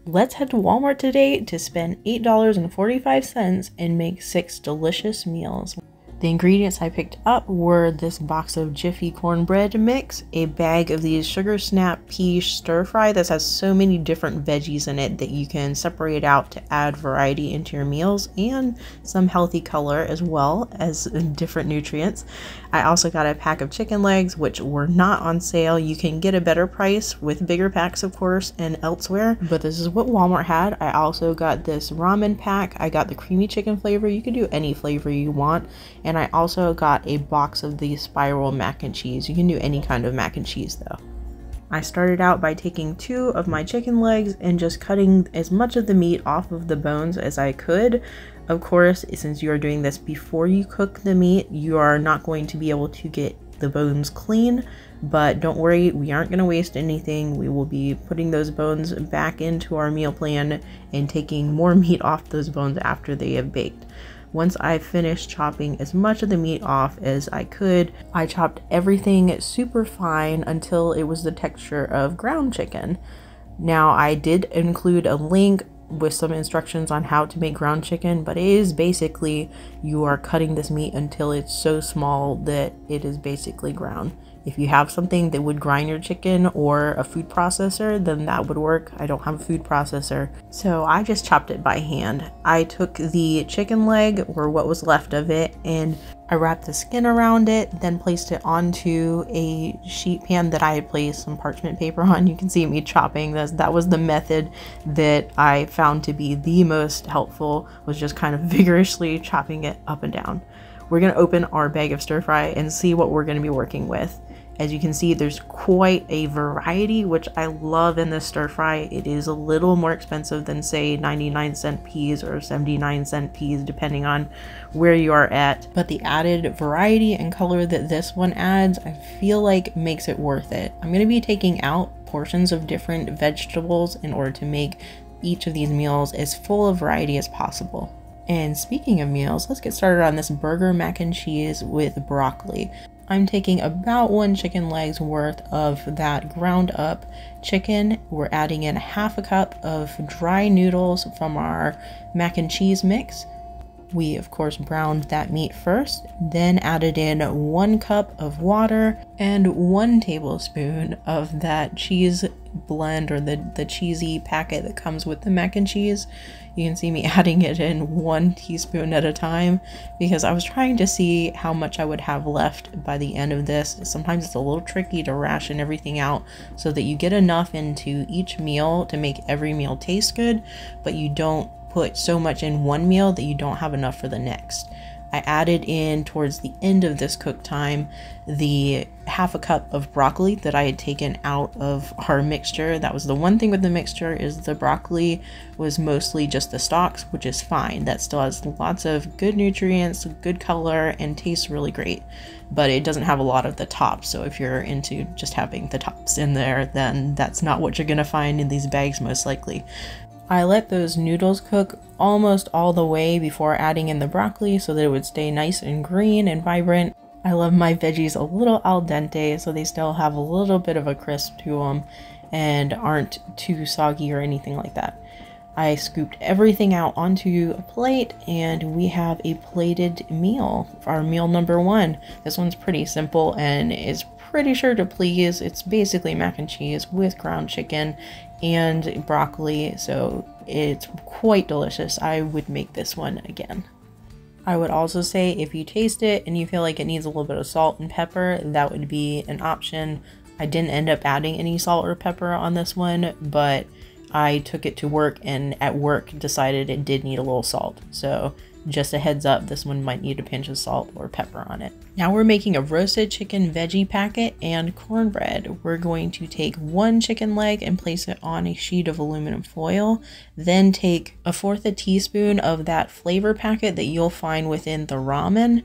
Let's head to Walmart today to spend $8.45 and make 6 delicious meals. The ingredients I picked up were this box of Jiffy cornbread mix, a bag of these Sugar Snap Pea stir fry that has so many different veggies in it that you can separate out to add variety into your meals, and some healthy color as well as different nutrients. I also got a pack of chicken legs, which were not on sale. You can get a better price with bigger packs, of course, and elsewhere, but this is what Walmart had. I also got this ramen pack. I got the creamy chicken flavor. You can do any flavor you want. And I also got a box of the spiral mac and cheese. You can do any kind of mac and cheese though. I started out by taking 2 of my chicken legs and just cutting as much of the meat off of the bones as I could. Of course, since you are doing this before you cook the meat, you are not going to be able to get the bones clean, but don't worry, we aren't going to waste anything. We will be putting those bones back into our meal plan and taking more meat off those bones after they have baked. Once I finished chopping as much of the meat off as I could, I chopped everything super fine until it was the texture of ground chicken. Now, I did include a link with some instructions on how to make ground chicken, but it is basically you are cutting this meat until it's so small that it is basically ground. If you have something that would grind your chicken or a food processor, then that would work. I don't have a food processor, so I just chopped it by hand. I took the chicken leg, or what was left of it, and I wrapped the skin around it, then placed it onto a sheet pan that I had placed some parchment paper on. You can see me chopping this. That was the method that I found to be the most helpful, was just kind of vigorously chopping it up and down. We're going to open our bag of stir fry and see what we're going to be working with. As you can see, there's quite a variety, which I love in this stir fry. It is a little more expensive than, say, 99-cent peas or 79-cent peas, depending on where you are at. But the added variety and color that this one adds, I feel like makes it worth it. I'm going to be taking out portions of different vegetables in order to make each of these meals as full of variety as possible. And speaking of meals, let's get started on this burger mac and cheese with broccoli. I'm taking about 1 chicken leg's worth of that ground up chicken. We're adding in 1/2 cup of dry noodles from our mac and cheese mix. We of course browned that meat first, then added in 1 cup of water and 1 tablespoon of that cheese blend, or the cheesy packet that comes with the mac and cheese. You can see me adding it in 1 teaspoon at a time because I was trying to see how much I would have left by the end of this. Sometimes it's a little tricky to ration everything out so that you get enough into each meal to make every meal taste good, but you don't put so much in one meal that you don't have enough for the next. I added in towards the end of this cook time the 1/2 cup of broccoli that I had taken out of our mixture. That was the one thing with the mixture, is the broccoli was mostly just the stalks, which is fine. That still has lots of good nutrients, good color, and tastes really great, but it doesn't have a lot of the tops. So if you're into just having the tops in there, then that's not what you're gonna find in these bags most likely. I let those noodles cook almost all the way before adding in the broccoli so that it would stay nice and green and vibrant. I love my veggies a little al dente, so they still have a little bit of a crisp to them and aren't too soggy or anything like that. I scooped everything out onto a plate and we have a plated meal, our meal number 1. This one's pretty simple and is pretty sure to please. It's basically mac and cheese with ground chicken and broccoli, so it's quite delicious. I would make this one again. I would also say if you taste it and you feel like it needs a little bit of salt and pepper, that would be an option. I didn't end up adding any salt or pepper on this one, but I took it to work and at work decided it did need a little salt. So just a heads up, this one might need a pinch of salt or pepper on it. Now we're making a roasted chicken veggie packet and cornbread. We're going to take 1 chicken leg and place it on a sheet of aluminum foil. Then take 1/4 teaspoon of that flavor packet that you'll find within the ramen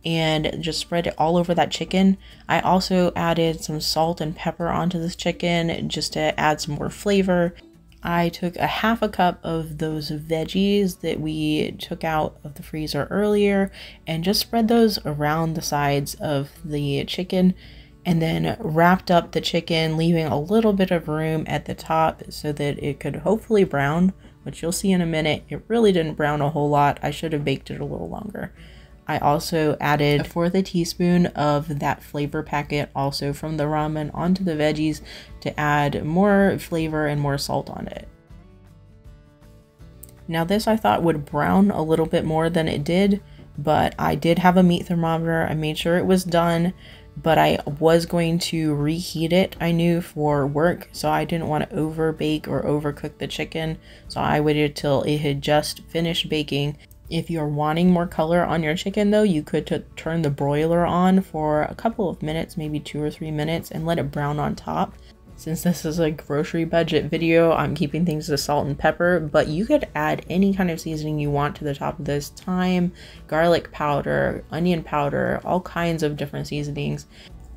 and just spread it all over that chicken. I also added some salt and pepper onto this chicken just to add some more flavor. I took 1/2 cup of those veggies that we took out of the freezer earlier and just spread those around the sides of the chicken. and then wrapped up the chicken, leaving a little bit of room at the top so that it could hopefully brown, which you'll see in a minute. It really didn't brown a whole lot. I should have baked it a little longer. I also added 1/4 teaspoon of that flavor packet, also from the ramen, onto the veggies to add more flavor and more salt on it. Now this I thought would brown a little bit more than it did, but I did have a meat thermometer. I made sure it was done, but I was going to reheat it, I knew, for work, so I didn't want to over bake or overcook the chicken, so I waited till it had just finished baking. If you're wanting more color on your chicken though, you could turn the broiler on for a couple of minutes, maybe 2 or 3 minutes, and let it brown on top. Since this is a grocery budget video, I'm keeping things to salt and pepper, but you could add any kind of seasoning you want to the top of this: thyme, garlic powder, onion powder, all kinds of different seasonings.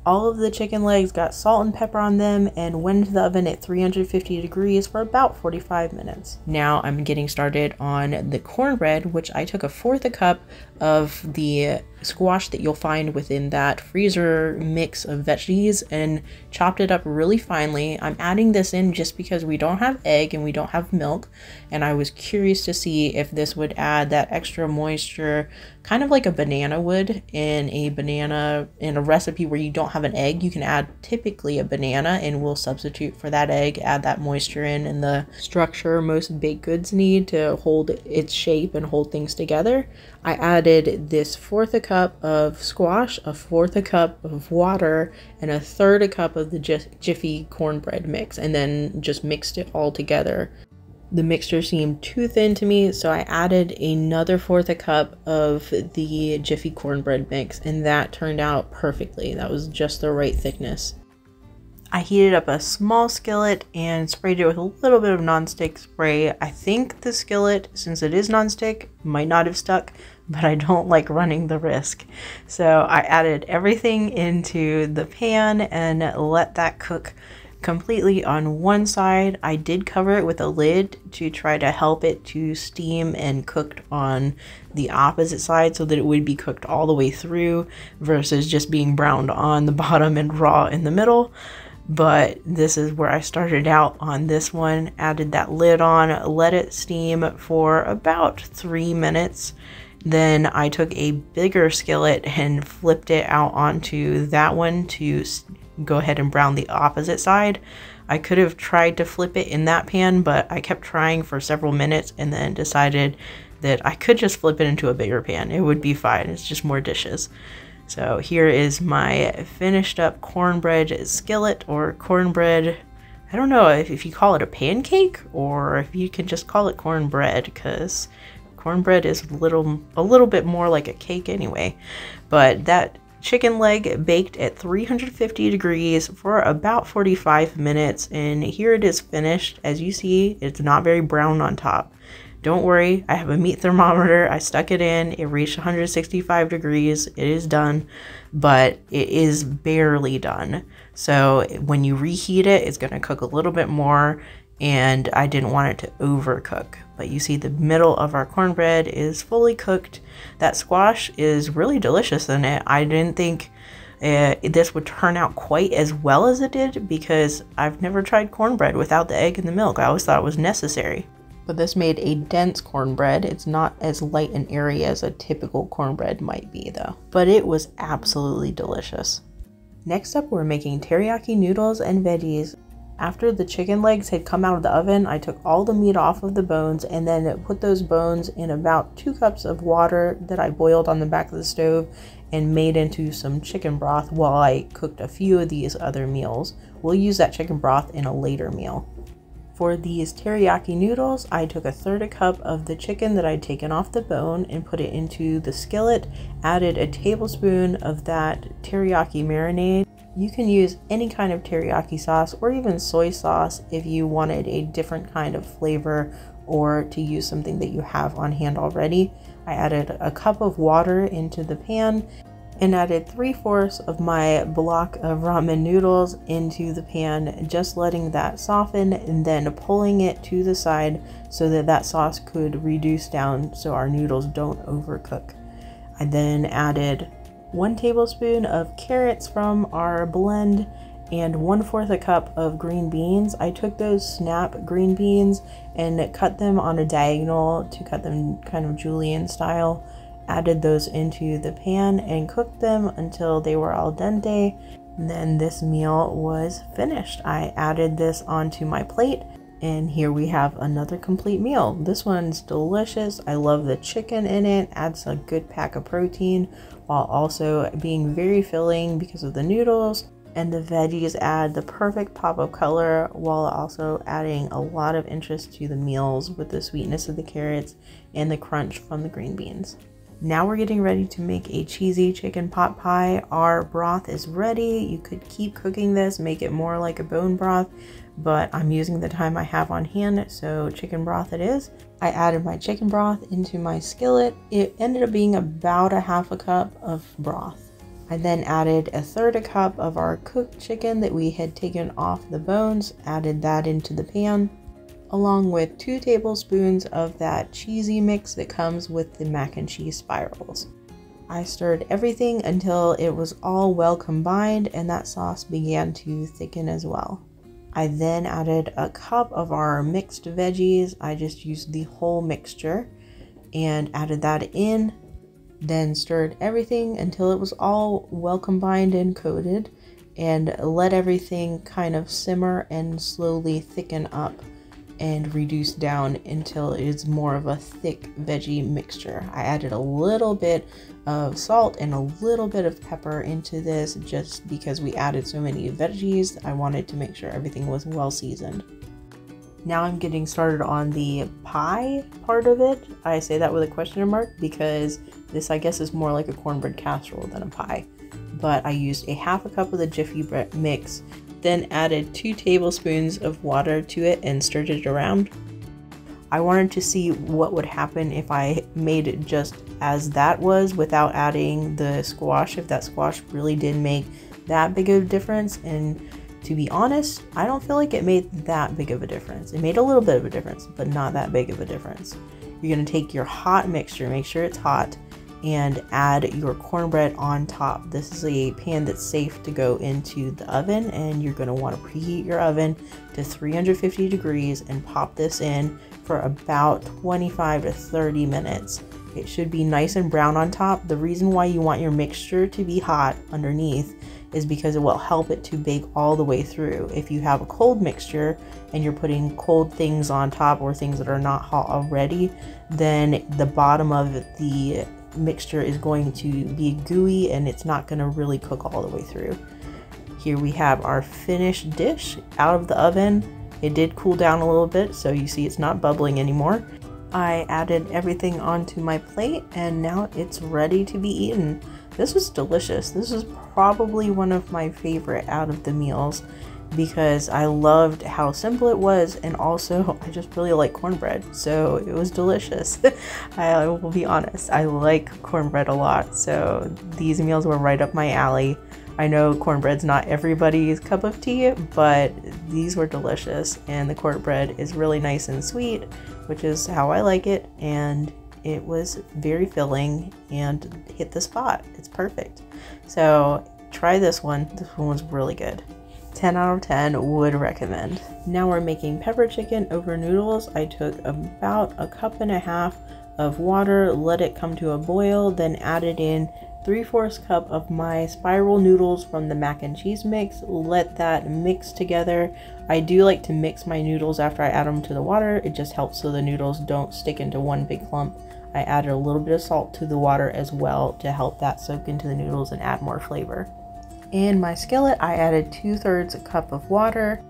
All of the chicken legs got salt and pepper on them and went into the oven at 350 degrees for about 45 minutes. Now I'm getting started on the cornbread, which I took 1/4 cup of the squash that you'll find within that freezer mix of veggies and chopped it up really finely. I'm adding this in just because we don't have egg and we don't have milk, and I was curious to see if this would add that extra moisture, kind of like a banana would in a recipe where you don't have an egg. You can add typically a banana and we'll substitute for that egg, add that moisture in and the structure most baked goods need to hold its shape and hold things together. I added this 1/4 cup of squash, 1/4 cup of water, and 1/3 cup of the Jiffy cornbread mix, and then just mixed it all together. The mixture seemed too thin to me, so I added another 1/4 cup of the Jiffy cornbread mix, and that turned out perfectly. That was just the right thickness. I heated up a small skillet and sprayed it with a little bit of nonstick spray. I think the skillet, since it is nonstick, might not have stuck, but I don't like running the risk. So I added everything into the pan and let that cook completely on one side. I did cover it with a lid to try to help it to steam and cooked on the opposite side so that it would be cooked all the way through versus just being browned on the bottom and raw in the middle. But this is where I started out on this one. Added that lid on, let it steam for about 3 minutes. Then I took a bigger skillet and flipped it out onto that one to go ahead and brown the opposite side. I could have tried to flip it in that pan, but I kept trying for several minutes and then decided that I could just flip it into a bigger pan. It would be fine. It's just more dishes. So here is my finished up cornbread skillet, or cornbread. I don't know if you call it a pancake or if you can just call it cornbread, because cornbread is a little bit more like a cake anyway. But that chicken leg baked at 350 degrees for about 45 minutes, and here it is finished. As you see, it's not very brown on top. Don't worry, I have a meat thermometer. I stuck it in, it reached 165 degrees. It is done, but it is barely done. So when you reheat it, it's gonna cook a little bit more, and I didn't want it to overcook. But you see the middle of our cornbread is fully cooked. That squash is really delicious in it. I didn't think this would turn out quite as well as it did because I've never tried cornbread without the egg and the milk. I always thought it was necessary. But this made a dense cornbread. It's not as light and airy as a typical cornbread might be though. But it was absolutely delicious. Next up, we're making teriyaki noodles and veggies. After the chicken legs had come out of the oven, I took all the meat off of the bones and then put those bones in about 2 cups of water that I boiled on the back of the stove and made into some chicken broth while I cooked a few of these other meals. We'll use that chicken broth in a later meal. For these teriyaki noodles, I took 1/3 cup of the chicken that I'd taken off the bone and put it into the skillet, added a tablespoon of that teriyaki marinade. You can use any kind of teriyaki sauce or even soy sauce if you wanted a different kind of flavor or to use something that you have on hand already. I added a cup of water into the pan and added 3/4 of my block of ramen noodles into the pan, just letting that soften and then pulling it to the side so that that sauce could reduce down so our noodles don't overcook. I then added 1 tablespoon of carrots from our blend, and 1/4 a cup of green beans. I took those snap green beans and cut them on a diagonal to cut them kind of julienne style. Added those into the pan and cooked them until they were al dente. Then this meal was finished. I added this onto my plate, and here we have another complete meal. This one's delicious. I love the chicken in it, adds a good pack of protein while also being very filling because of the noodles. And the veggies add the perfect pop of color while also adding a lot of interest to the meals with the sweetness of the carrots and the crunch from the green beans. Now we're getting ready to make a cheesy chicken pot pie. Our broth is ready. You could keep cooking this, make it more like a bone broth, but I'm using the time I have on hand, so chicken broth it is. I added my chicken broth into my skillet. It ended up being about a 1/2 cup of broth. I then added 1/3 cup of our cooked chicken that we had taken off the bones, added that into the pan, along with 2 tablespoons of that cheesy mix that comes with the mac and cheese spirals. I stirred everything until it was all well combined and that sauce began to thicken as well. I then added a cup of our mixed veggies. I just used the whole mixture and added that in, then stirred everything until it was all well combined and coated, and let everything kind of simmer and slowly thicken up and reduce down until it is more of a thick veggie mixture. I added a little bit of salt and a little bit of pepper into this just because we added so many veggies. I wanted to make sure everything was well seasoned. Now I'm getting started on the pie part of it. I say that with a question mark because this, I guess, is more like a cornbread casserole than a pie. But I used a 1/2 cup of the Jiffy bread mix, then added 2 tablespoons of water to it and stirred it around. I wanted to see what would happen if I made it just as that was without adding the squash, if that squash really did make that big of a difference. And to be honest, I don't feel like it made that big of a difference. It made a little bit of a difference, but not that big of a difference. You're going to take your hot mixture, make sure it's hot, and add your cornbread on top. This is a pan that's safe to go into the oven, and you're going to want to preheat your oven to 350 degrees and pop this in for about 25 to 30 minutes. It should be nice and brown on top. The reason why you want your mixture to be hot underneath is because it will help it to bake all the way through. If you have a cold mixture and you're putting cold things on top or things that are not hot already, then the bottom of the mixture is going to be gooey and it's not going to really cook all the way through. Here we have our finished dish out of the oven. It did cool down a little bit, so you see it's not bubbling anymore. I added everything onto my plate and now it's ready to be eaten. This was delicious. This is probably one of my favorite out of the meals because I loved how simple it was, and also I just really like cornbread, so it was delicious. I will be honest, I like cornbread a lot, so these meals were right up my alley. I know cornbread's not everybody's cup of tea, but these were delicious, and the cornbread is really nice and sweet, which is how I like it, and it was very filling and hit the spot. It's perfect. So try this one. This one was really good. 10 out of 10 would recommend. Now we're making pepper chicken over noodles. I took about a 1.5 cups of water, let it come to a boil, then added in 3/4 cup of my spiral noodles from the mac and cheese mix. Let that mix together. I do like to mix my noodles after I add them to the water. It just helps so the noodles don't stick into one big clump. I added a little bit of salt to the water as well to help that soak into the noodles and add more flavor. In my skillet, I added 2/3 cup of water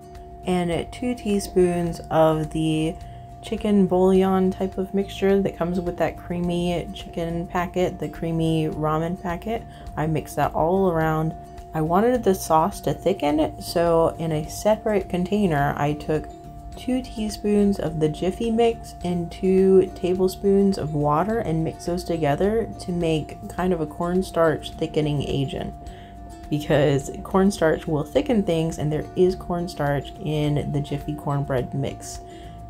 and 2 teaspoons of the chicken bouillon type of mixture that comes with that creamy chicken packet, the creamy ramen packet. I mixed that all around. I wanted the sauce to thicken, so in a separate container, I took 2 teaspoons of the Jiffy mix and 2 tablespoons of water and mix those together to make kind of a cornstarch thickening agent, because cornstarch will thicken things and there is cornstarch in the Jiffy cornbread mix.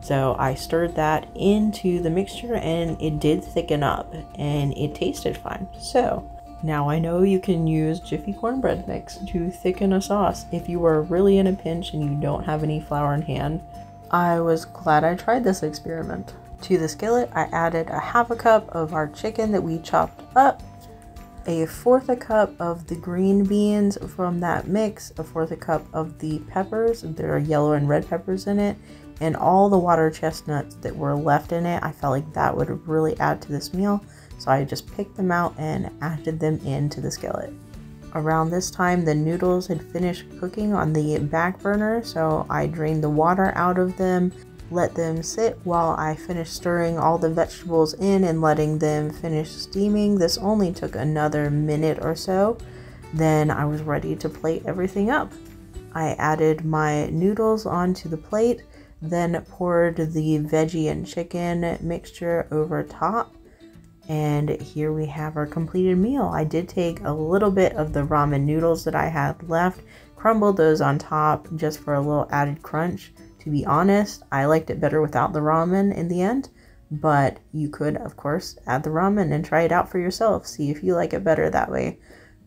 So I stirred that into the mixture and it did thicken up and it tasted fine. So Now I know you can use Jiffy cornbread mix to thicken a sauce if you are really in a pinch and you don't have any flour in hand. I was glad I tried this experiment. To the skillet, I added a half a cup of our chicken that we chopped up, a fourth a cup of the green beans from that mix, a fourth a cup of the peppers, there are yellow and red peppers in it, and all the water chestnuts that were left in it. I felt like that would really add to this meal, so I just picked them out and added them into the skillet. Around this time, the noodles had finished cooking on the back burner, so I drained the water out of them, let them sit while I finished stirring all the vegetables in and letting them finish steaming. This only took another minute or so. Then I was ready to plate everything up. I added my noodles onto the plate, then poured the veggie and chicken mixture over top. And here we have our completed meal. I did take a little bit of the ramen noodles that I had left, crumbled those on top just for a little added crunch. To be honest, I liked it better without the ramen in the end, but you could, of course, add the ramen and try it out for yourself. See if you like it better that way.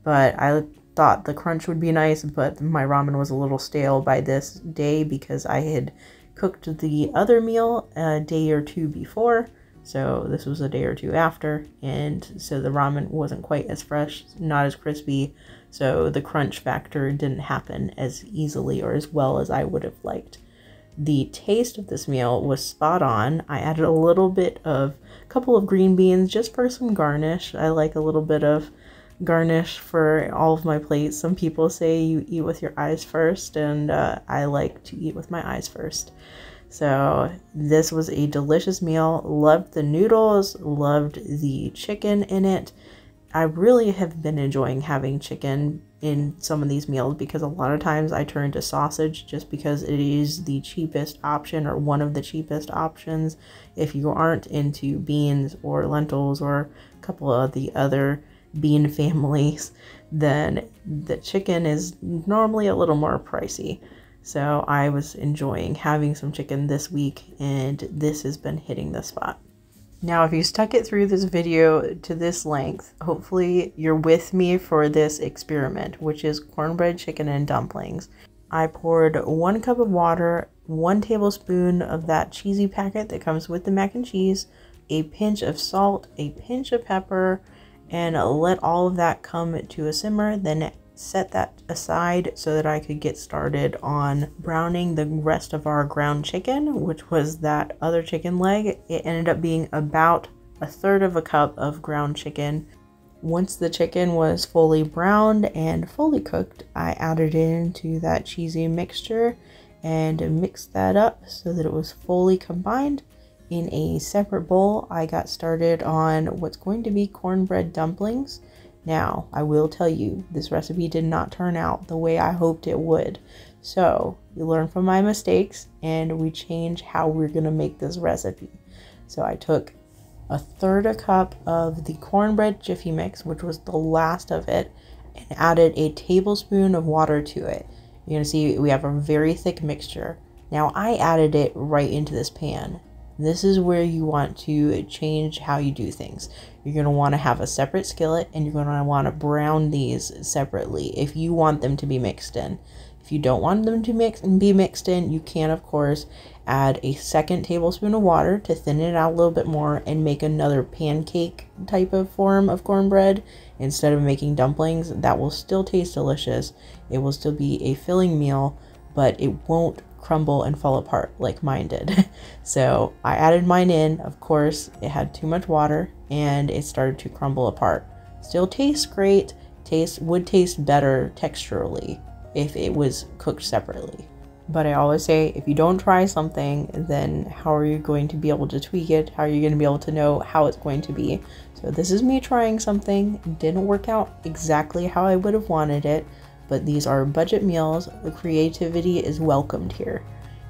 But I thought the crunch would be nice, but my ramen was a little stale by this day because I had cooked the other meal a day or two before. So this was a day or two after, and so the ramen wasn't quite as fresh, not as crispy, so the crunch factor didn't happen as easily or as well as I would have liked. The taste of this meal was spot on. I added a couple of green beans just for some garnish. I like a little bit of garnish for all of my plates. Some people say you eat with your eyes first, and I like to eat with my eyes first. So this was a delicious meal. Loved the noodles, loved the chicken in it. I really have been enjoying having chicken in some of these meals because a lot of times I turn to sausage just because it is the cheapest option or one of the cheapest options. If you aren't into beans or lentils or a couple of the other bean families, then the chicken is normally a little more pricey. So I was enjoying having some chicken this week, and this has been hitting the spot. Now, if you stuck it through this video to this length, hopefully you're with me for this experiment, which is cornbread, chicken, and dumplings. I poured 1 cup of water, 1 tablespoon of that cheesy packet that comes with the mac and cheese, a pinch of salt, a pinch of pepper, and let all of that come to a simmer, then set that aside so that I could get started on browning the rest of our ground chicken, which was that other chicken leg. It ended up being about 1/3 of a cup of ground chicken. Once the chicken was fully browned and fully cooked, I added it into that cheesy mixture and mixed that up so that it was fully combined. In a separate bowl, I got started on what's going to be cornbread dumplings. Now, I will tell you, this recipe did not turn out the way I hoped it would. So, we learn from my mistakes and we change how we're going to make this recipe. So, I took 1/3 a cup of the cornbread Jiffy mix, which was the last of it, and added a tablespoon of water to it. You're going to see we have a very thick mixture. Now, I added it right into this pan. This is where you want to change how you do things. You're going to want to have a separate skillet, and you're going to want to brown these separately if you want them to be mixed in. If you don't want them to be mixed in, you can, of course, add a 2nd tablespoon of water to thin it out a little bit more and make another pancake type of form of cornbread instead of making dumplings. That will still taste delicious. It will still be a filling meal, but it won't crumble and fall apart like mine did. So I added mine in. Of course, it had too much water and it started to crumble apart. Still tastes great. Would taste better texturally if it was cooked separately. But I always say, if you don't try something, then how are you going to be able to tweak it? How are you going to be able to know how it's going to be? So this is me trying something. It didn't work out exactly how I would have wanted it, but these are budget meals. The creativity is welcomed here.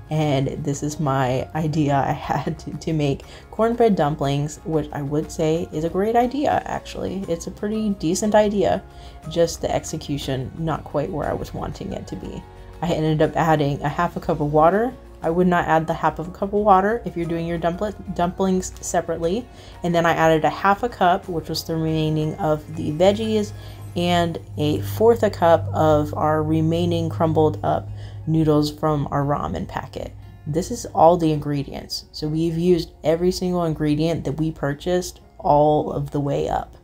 And this is my idea I had to make cornbread dumplings, which I would say is a great idea, actually. It's a pretty decent idea, just the execution not quite where I was wanting it to be. I ended up adding a 1/2 cup of water, I would not add the half of a cup of water if you're doing your dumplings separately. And then I added a half a cup, which was the remaining of the veggies, and a fourth a cup of our remaining crumbled up noodles from our ramen packet. This is all the ingredients. So we've used every single ingredient that we purchased all of the way up.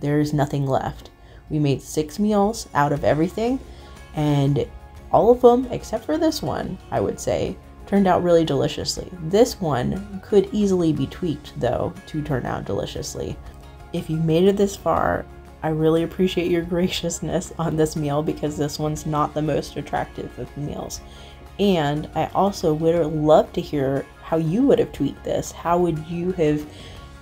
There's nothing left. We made 6 meals out of everything, and all of them, except for this one, I would say, turned out really deliciously. This one could easily be tweaked, though, to turn out deliciously. If you made it this far, I really appreciate your graciousness on this meal, because this one's not the most attractive of meals. And I also would love to hear how you would have tweaked this. How would you have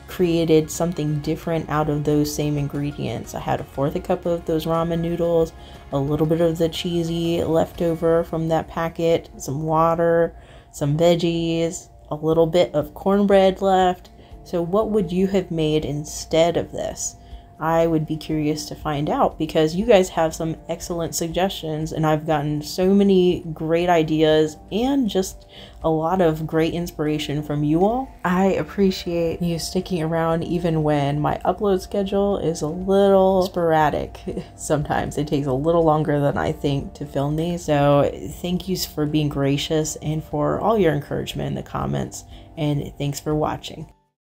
created something different out of those same ingredients? I had a fourth a cup of those ramen noodles, a little bit of the cheesy leftover from that packet, some water, some veggies, a little bit of cornbread left. So what would you have made instead of this? I would be curious to find out, because you guys have some excellent suggestions, and I've gotten so many great ideas and just a lot of great inspiration from you all. I appreciate you sticking around even when my upload schedule is a little sporadic. Sometimes it takes a little longer than I think to film these. So thank you for being gracious and for all your encouragement in the comments, and thanks for watching.